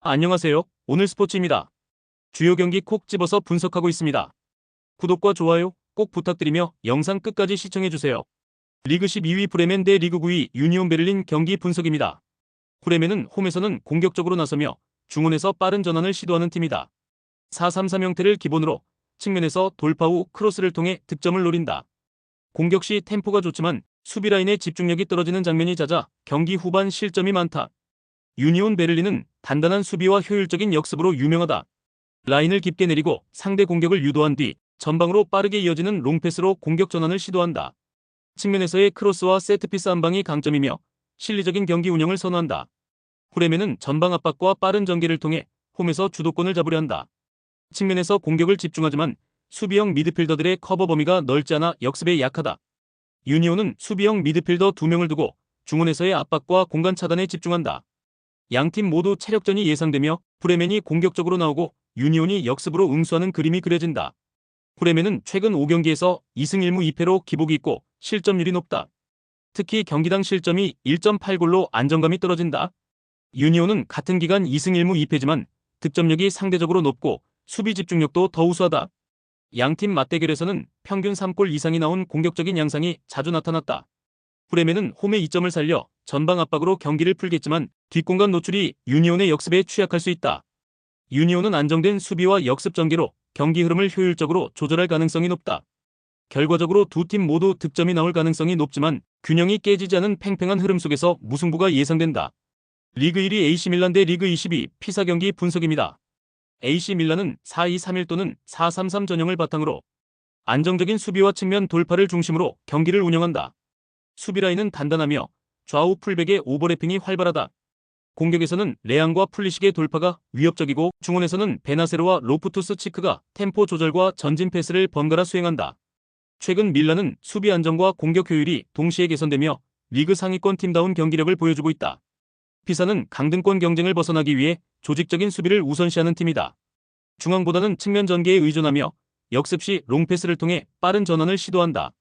안녕하세요. 오늘 스포츠입니다. 주요 경기 콕 집어서 분석하고 있습니다. 구독과 좋아요 꼭 부탁드리며 영상 끝까지 시청해주세요. 리그 12위 브레멘 대 리그 9위 유니온 베를린 경기 분석입니다. 브레멘은 홈에서는 공격적으로 나서며 중원에서 빠른 전환을 시도하는 팀이다. 4-3-3 형태를 기본으로 측면에서 돌파 후 크로스를 통해 득점을 노린다. 공격 시 템포가 좋지만 수비 라인의 집중력이 떨어지는 장면이 잦아 경기 후반 실점이 많다. 유니온 베를린은 단단한 수비와 효율적인 역습으로 유명하다. 라인을 깊게 내리고 상대 공격을 유도한 뒤 전방으로 빠르게 이어지는 롱패스로 공격 전환을 시도한다. 측면에서의 크로스와 세트피스 한 방이 강점이며 실리적인 경기 운영을 선호한다. 브레멘은 전방 압박과 빠른 전개를 통해 홈에서 주도권을 잡으려 한다. 측면에서 공격을 집중하지만 수비형 미드필더들의 커버 범위가 넓지 않아 역습에 약하다. 유니온은 수비형 미드필더 2명을 두고 중원에서의 압박과 공간 차단에 집중한다. 양팀 모두 체력전이 예상되며 브레멘이 공격적으로 나오고 유니온이 역습으로 응수하는 그림이 그려진다. 브레멘은 최근 5경기에서 2승 1무 2패로 기복이 있고 실점률이 높다. 특히 경기당 실점이 1.8골로 안정감이 떨어진다. 유니온은 같은 기간 2승 1무 2패지만 득점력이 상대적으로 높고 수비 집중력도 더 우수하다. 양팀 맞대결에서는 평균 3골 이상이 나온 공격적인 양상이 자주 나타났다. 브레멘은 홈의 이점을 살려 전방 압박으로 경기를 풀겠지만 뒷공간 노출이 유니온의 역습에 취약할 수 있다. 유니온은 안정된 수비와 역습 전개로 경기 흐름을 효율적으로 조절할 가능성이 높다. 결과적으로 두 팀 모두 득점이 나올 가능성이 높지만 균형이 깨지지 않은 팽팽한 흐름 속에서 무승부가 예상된다. 리그 1위 AC 밀란 대 리그 22 피사 경기 분석입니다. AC밀란은 4-2-3-1 또는 4-3-3 전형을 바탕으로 안정적인 수비와 측면 돌파를 중심으로 경기를 운영한다. 수비 라인은 단단하며 좌우 풀백의 오버래핑이 활발하다. 공격에서는 레앙과 풀리식의 돌파가 위협적이고 중원에서는 베나세로와 로프투스 치크가 템포 조절과 전진 패스를 번갈아 수행한다. 최근 밀란은 수비 안정과 공격 효율이 동시에 개선되며 리그 상위권 팀다운 경기력을 보여주고 있다. 피사는 강등권 경쟁을 벗어나기 위해 조직적인 수비를 우선시하는 팀이다. 중앙보다는 측면 전개에 의존하며 역습 시 롱패스를 통해 빠른 전환을 시도한다.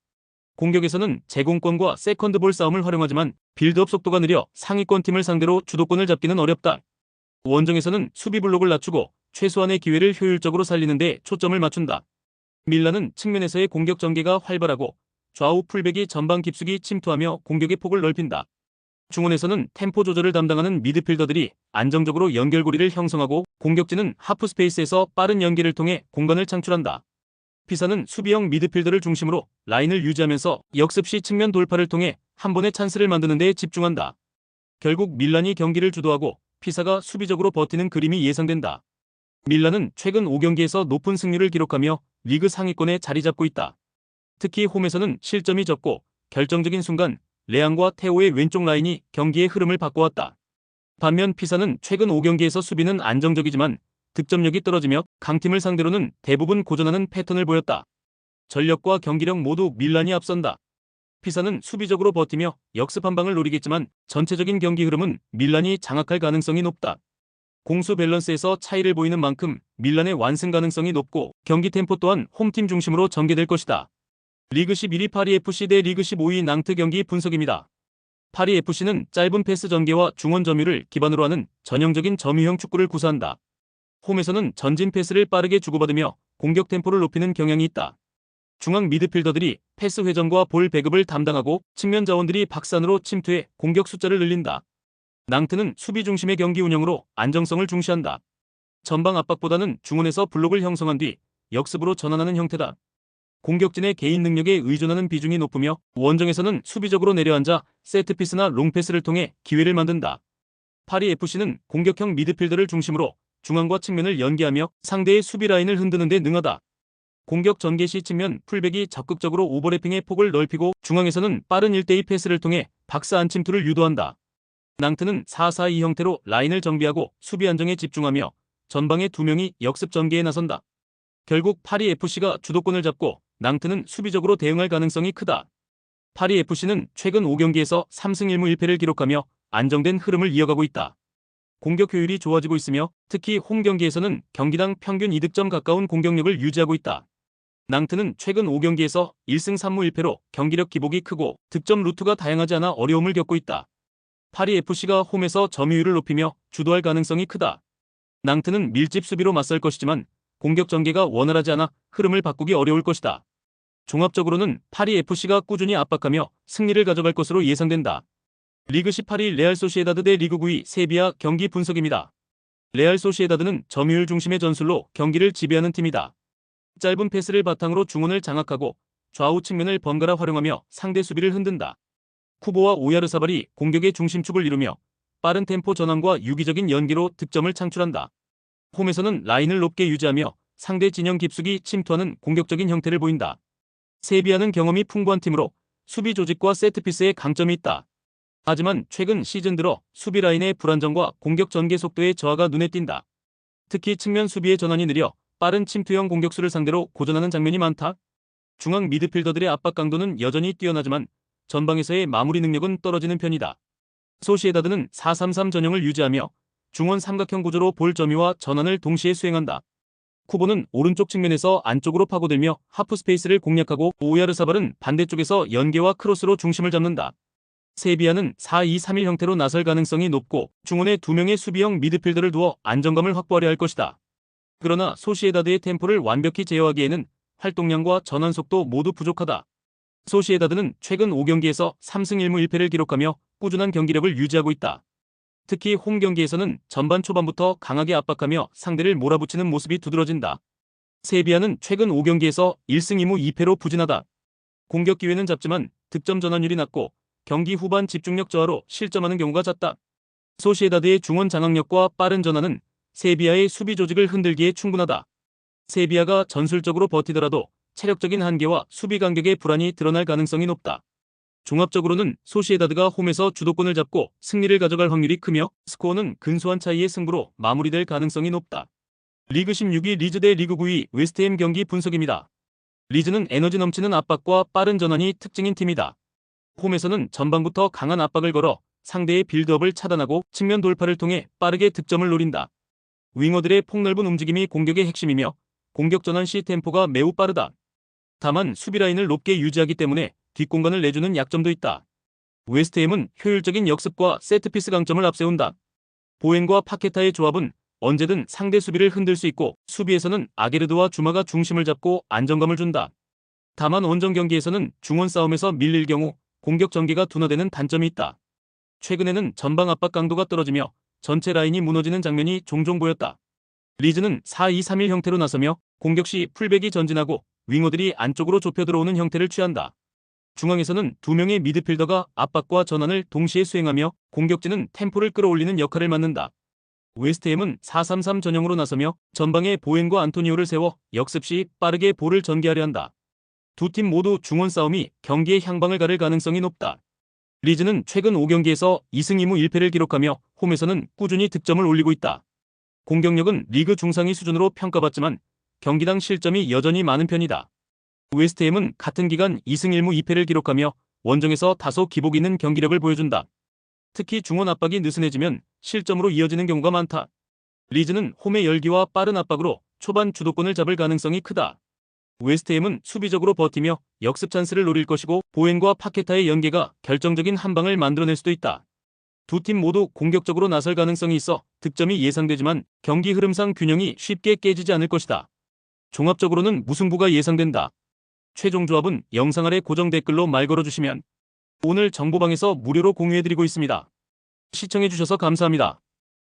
공격에서는 제공권과 세컨드볼 싸움을 활용하지만 빌드업 속도가 느려 상위권 팀을 상대로 주도권을 잡기는 어렵다. 원정에서는 수비 블록을 낮추고 최소한의 기회를 효율적으로 살리는 데 초점을 맞춘다. 밀란은 측면에서의 공격 전개가 활발하고 좌우 풀백이 전방 깊숙이 침투하며 공격의 폭을 넓힌다. 중원에서는 템포 조절을 담당하는 미드필더들이 안정적으로 연결고리를 형성하고 공격진은 하프 스페이스에서 빠른 연계를 통해 공간을 창출한다. 피사는 수비형 미드필더를 중심으로 라인을 유지하면서 역습 시 측면 돌파를 통해 한 번의 찬스를 만드는 데 집중한다. 결국 밀란이 경기를 주도하고 피사가 수비적으로 버티는 그림이 예상된다. 밀란은 최근 5경기에서 높은 승률을 기록하며 리그 상위권에 자리 잡고 있다. 특히 홈에서는 실점이 적고 결정적인 순간 레앙과 테오의 왼쪽 라인이 경기의 흐름을 바꿔왔다. 반면 피사는 최근 5경기에서 수비는 안정적이지만 득점력이 떨어지며 강팀을 상대로는 대부분 고전하는 패턴을 보였다. 전력과 경기력 모두 밀란이 앞선다. 피사는 수비적으로 버티며 역습 한 방을 노리겠지만 전체적인 경기 흐름은 밀란이 장악할 가능성이 높다. 공수 밸런스에서 차이를 보이는 만큼 밀란의 완승 가능성이 높고 경기 템포 또한 홈팀 중심으로 전개될 것이다. 리그 11위 파리FC 대 리그 15위 낭트 경기 분석입니다. 파리FC는 짧은 패스 전개와 중원 점유를 기반으로 하는 전형적인 점유형 축구를 구사한다. 홈에서는 전진 패스를 빠르게 주고받으며 공격 템포를 높이는 경향이 있다. 중앙 미드필더들이 패스 회전과 볼 배급을 담당하고 측면 자원들이 박산으로 침투해 공격 숫자를 늘린다. 낭트는 수비 중심의 경기 운영으로 안정성을 중시한다. 전방 압박보다는 중원에서 블록을 형성한 뒤 역습으로 전환하는 형태다. 공격진의 개인 능력에 의존하는 비중이 높으며 원정에서는 수비적으로 내려앉아 세트피스나 롱패스를 통해 기회를 만든다. 파리FC는 공격형 미드필더를 중심으로 중앙과 측면을 연계하며 상대의 수비 라인을 흔드는 데 능하다. 공격 전개 시 측면 풀백이 적극적으로 오버래핑의 폭을 넓히고 중앙에서는 빠른 1대2 패스를 통해 박스 안침투를 유도한다. 낭트는 4-4-2 형태로 라인을 정비하고 수비 안정에 집중하며 전방의 2명이 역습 전개에 나선다. 결국 파리FC가 주도권을 잡고 낭트는 수비적으로 대응할 가능성이 크다. 파리FC는 최근 5경기에서 3승 1무 1패를 기록하며 안정된 흐름을 이어가고 있다. 공격 효율이 좋아지고 있으며 특히 홈 경기에서는 경기당 평균 2득점 가까운 공격력을 유지하고 있다. 낭트는 최근 5경기에서 1승 3무 1패로 경기력 기복이 크고 득점 루트가 다양하지 않아 어려움을 겪고 있다. 파리FC가 홈에서 점유율을 높이며 주도할 가능성이 크다. 낭트는 밀집 수비로 맞설 것이지만 공격 전개가 원활하지 않아 흐름을 바꾸기 어려울 것이다. 종합적으로는 파리FC가 꾸준히 압박하며 승리를 가져갈 것으로 예상된다. 리그 18위 레알 소시에다드 대 리그 9위 세비야 경기 분석입니다. 레알 소시에다드는 점유율 중심의 전술로 경기를 지배하는 팀이다. 짧은 패스를 바탕으로 중원을 장악하고 좌우 측면을 번갈아 활용하며 상대 수비를 흔든다. 쿠보와 오야르사발이 공격의 중심축을 이루며 빠른 템포 전환과 유기적인 연기로 득점을 창출한다. 홈에서는 라인을 높게 유지하며 상대 진영 깊숙이 침투하는 공격적인 형태를 보인다. 세비야는 경험이 풍부한 팀으로 수비 조직과 세트피스에 강점이 있다. 하지만 최근 시즌 들어 수비 라인의 불안정과 공격 전개 속도의 저하가 눈에 띈다. 특히 측면 수비의 전환이 느려 빠른 침투형 공격수를 상대로 고전하는 장면이 많다. 중앙 미드필더들의 압박 강도는 여전히 뛰어나지만 전방에서의 마무리 능력은 떨어지는 편이다. 소시에다드는 4-3-3 전형을 유지하며 중원 삼각형 구조로 볼 점유와 전환을 동시에 수행한다. 쿠보는 오른쪽 측면에서 안쪽으로 파고들며 하프 스페이스를 공략하고 오야르사발은 반대쪽에서 연계와 크로스로 중심을 잡는다. 세비야는 4-2-3-1 형태로 나설 가능성이 높고 중원에 2명의 수비형 미드필더를 두어 안정감을 확보하려 할 것이다. 그러나 소시에다드의 템포를 완벽히 제어하기에는 활동량과 전환 속도 모두 부족하다. 소시에다드는 최근 5경기에서 3승 1무 1패를 기록하며 꾸준한 경기력을 유지하고 있다. 특히 홈 경기에서는 전반 초반부터 강하게 압박하며 상대를 몰아붙이는 모습이 두드러진다. 세비야는 최근 5경기에서 1승 2무 2패로 부진하다. 공격 기회는 잡지만 득점 전환율이 낮고 경기 후반 집중력 저하로 실점하는 경우가 잦다. 소시에다드의 중원 장악력과 빠른 전환은 세비야의 수비 조직을 흔들기에 충분하다. 세비야가 전술적으로 버티더라도 체력적인 한계와 수비 간격의 불안이 드러날 가능성이 높다. 종합적으로는 소시에다드가 홈에서 주도권을 잡고 승리를 가져갈 확률이 크며 스코어는 근소한 차이의 승부로 마무리될 가능성이 높다. 리그 16위 리즈 대 리그 9위 웨스트햄 경기 분석입니다. 리즈는 에너지 넘치는 압박과 빠른 전환이 특징인 팀이다. 홈에서는 전방부터 강한 압박을 걸어 상대의 빌드업을 차단하고 측면 돌파를 통해 빠르게 득점을 노린다. 윙어들의 폭넓은 움직임이 공격의 핵심이며 공격 전환 시 템포가 매우 빠르다. 다만 수비 라인을 높게 유지하기 때문에 뒷공간을 내주는 약점도 있다. 웨스트햄은 효율적인 역습과 세트피스 강점을 앞세운다. 보엔과 파케타의 조합은 언제든 상대 수비를 흔들 수 있고 수비에서는 아게르드와 주마가 중심을 잡고 안정감을 준다. 다만 원정 경기에서는 중원 싸움에서 밀릴 경우 공격 전개가 둔화되는 단점이 있다. 최근에는 전방 압박 강도가 떨어지며 전체 라인이 무너지는 장면이 종종 보였다. 리즈는 4-2-3-1 형태로 나서며 공격 시 풀백이 전진하고 윙어들이 안쪽으로 좁혀 들어오는 형태를 취한다. 중앙에서는 2명의 미드필더가 압박과 전환을 동시에 수행하며 공격진은 템포를 끌어올리는 역할을 맡는다. 웨스트햄은 4-3-3 전형으로 나서며 전방에 보엔과 안토니오를 세워 역습 시 빠르게 볼을 전개하려 한다. 두 팀 모두 중원 싸움이 경기의 향방을 가를 가능성이 높다. 리즈는 최근 5경기에서 2승 2무 1패를 기록하며 홈에서는 꾸준히 득점을 올리고 있다. 공격력은 리그 중상위 수준으로 평가받지만 경기당 실점이 여전히 많은 편이다. 웨스트햄은 같은 기간 2승 1무 2패를 기록하며 원정에서 다소 기복 있는 경기력을 보여준다. 특히 중원 압박이 느슨해지면 실점으로 이어지는 경우가 많다. 리즈는 홈의 열기와 빠른 압박으로 초반 주도권을 잡을 가능성이 크다. 웨스트햄은 수비적으로 버티며 역습 찬스를 노릴 것이고 보엔과 파케타의 연계가 결정적인 한 방을 만들어낼 수도 있다. 두 팀 모두 공격적으로 나설 가능성이 있어 득점이 예상되지만 경기 흐름상 균형이 쉽게 깨지지 않을 것이다. 종합적으로는 무승부가 예상된다. 최종 조합은 영상 아래 고정 댓글로 말 걸어주시면 오늘 정보방에서 무료로 공유해드리고 있습니다. 시청해주셔서 감사합니다.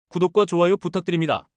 구독과 좋아요 부탁드립니다.